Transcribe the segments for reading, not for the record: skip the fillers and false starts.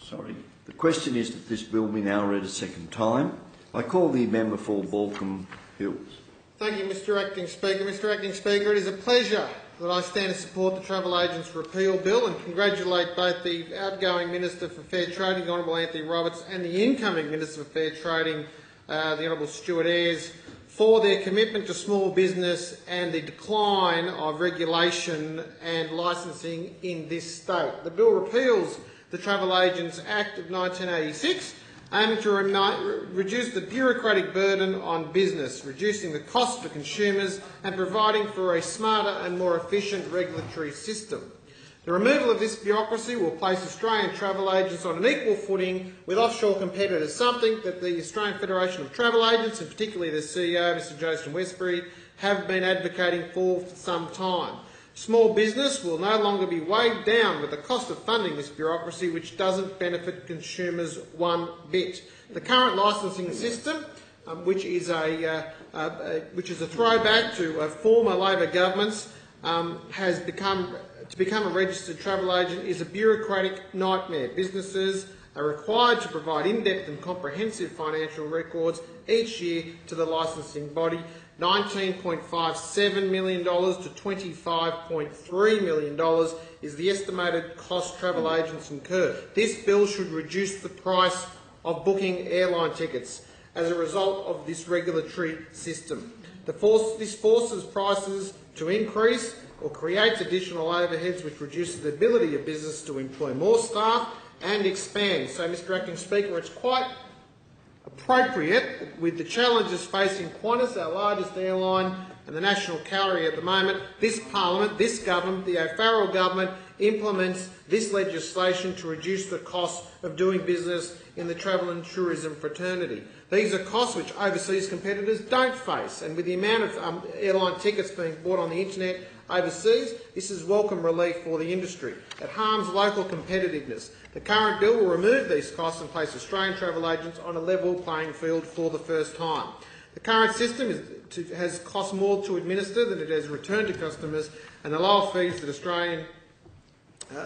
Sorry. The question is that this bill be now read a second time. I call the member for Baulkham Hills. Thank you, Mr Acting Speaker. Mr Acting Speaker, it is a pleasure that I stand to support the Travel Agents Repeal Bill and congratulate both the outgoing Minister for Fair Trading, the Honourable Anthony Roberts, and the incoming Minister for Fair Trading, the Honourable Stuart Ayres, for their commitment to small business and the decline of regulation and licensing in this state. The bill repeals the Travel Agents Act of 1986, aiming to reduce the bureaucratic burden on business, reducing the cost for consumers and providing for a smarter and more efficient regulatory system. The removal of this bureaucracy will place Australian travel agents on an equal footing with offshore competitors, something that the Australian Federation of Travel Agents, and particularly the CEO, Mr Jason Westbury, have been advocating for some time. Small business will no longer be weighed down with the cost of funding this bureaucracy, which doesn't benefit consumers one bit. The current licensing system, which is a throwback to former Labor governments, has become a registered travel agent is a bureaucratic nightmare. Businesses are required to provide in-depth and comprehensive financial records each year to the licensing body. $19.57 million to $25.3 million is the estimated cost travel agents incur. This bill should reduce the price of booking airline tickets as a result of this regulatory system. This forces prices to increase or creates additional overheads, which reduces the ability of business to employ more staff and expand. So, Mr Acting Speaker, it's quite appropriate with the challenges facing Qantas, our largest airline, and the national carrier at the moment, this Parliament, this government, the O'Farrell government, implements this legislation to reduce the cost of doing business in the travel and tourism fraternity. These are costs which overseas competitors don't face, and with the amount of airline tickets being bought on the internet overseas, this is welcome relief for the industry. It harms local competitiveness. The current bill will remove these costs and place Australian travel agents on a level playing field for the first time. The current system has cost more to administer than it has returned to customers, and the lower fees that Australian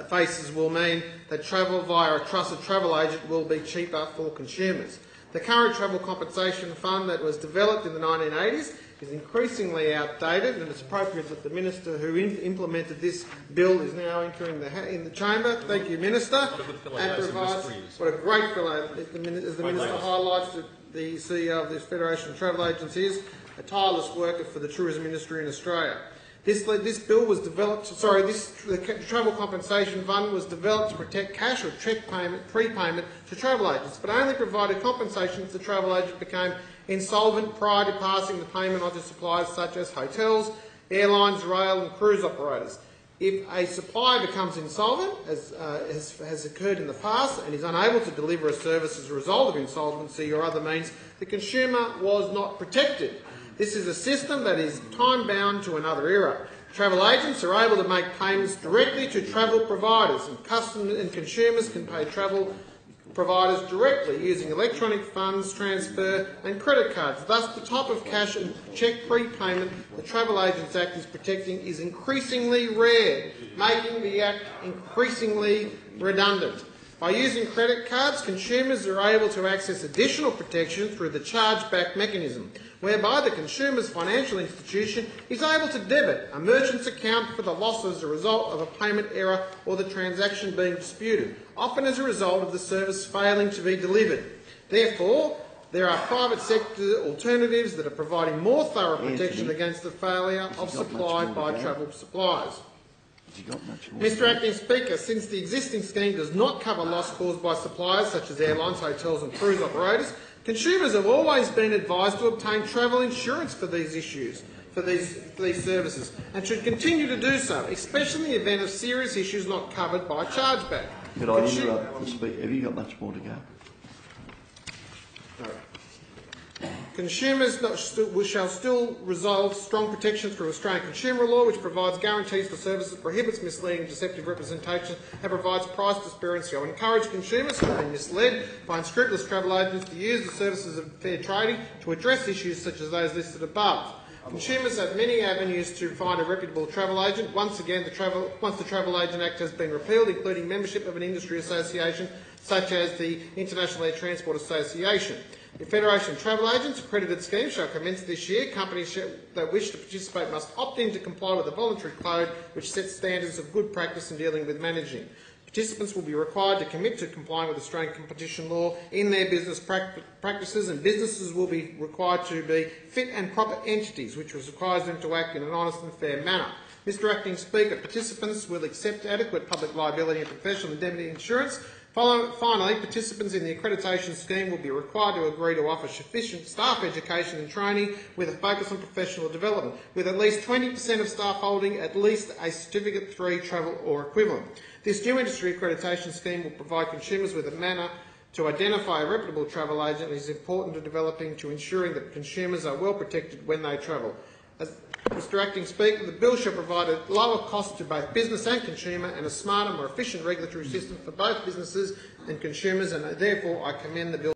faces will mean that travel via a trusted travel agent will be cheaper for consumers. The current travel compensation fund that was developed in the 1980s is increasingly outdated, and it's appropriate that the Minister who implemented this bill is now entering in the chamber. Thank you, Minister. And provides what a great fellow, as the Minister highlights, that the CEO of this Federation of Travel Agents is a tireless worker for the tourism industry in Australia. This bill was developed. The Travel Compensation Fund was developed to protect cash or cheque prepayment to travel agents, but only provided compensation if the travel agent became insolvent prior to passing the payment on to suppliers such as hotels, airlines, rail and cruise operators. If a supplier becomes insolvent, as has occurred in the past, and is unable to deliver a service as a result of insolvency or other means, the consumer was not protected. This is a system that is time-bound to another era. Travel agents are able to make payments directly to travel providers, and customers and consumers can pay travel providers directly using electronic funds transfer and credit cards. Thus, the type of cash and cheque prepayment the Travel Agents Act is protecting is increasingly rare, making the Act increasingly redundant. By using credit cards, consumers are able to access additional protection through the chargeback mechanism, whereby the consumer's financial institution is able to debit a merchant's account for the loss as a result of a payment error or the transaction being disputed, often as a result of the service failing to be delivered. Therefore, there are private sector alternatives that are providing more thorough protection against the failure of supply by travel suppliers. Mr Acting Speaker, since the existing scheme does not cover loss caused by suppliers such as airlines, hotels and cruise operators, consumers have always been advised to obtain travel insurance for these services, and should continue to do so, especially in the event of serious issues not covered by chargeback. Could I interrupt the speaker? Have you got much more to go? No. Consumers shall still resolve strong protection through Australian consumer law, which provides guarantees for services, prohibits misleading and deceptive representation, and provides price transparency. I would encourage consumers who have been misled by unscrupulous travel agents to use the services of fair trading to address issues such as those listed above. Consumers have many avenues to find a reputable travel agent. Once again, once the Travel Agent Act has been repealed, including membership of an industry association such as the International Air Transport Association. The Federation of Travel Agents accredited scheme shall commence this year. Companies that wish to participate must opt in to comply with the voluntary code, which sets standards of good practice in dealing with managing. Participants will be required to commit to complying with Australian competition law in their business practices, and businesses will be required to be fit and proper entities, which requires them to act in an honest and fair manner. Mr Acting Speaker, participants will accept adequate public liability and professional indemnity insurance. Finally, participants in the accreditation scheme will be required to agree to offer sufficient staff education and training with a focus on professional development, with at least 20% of staff holding at least a Certificate 3 travel or equivalent. This new industry accreditation scheme will provide consumers with a manner to identify a reputable travel agent and is important to ensuring that consumers are well protected when they travel. As Mr Acting Speaker, the bill shall provide a lower cost to both business and consumer and a smarter, more efficient regulatory system for both businesses and consumers, and therefore I commend the bill.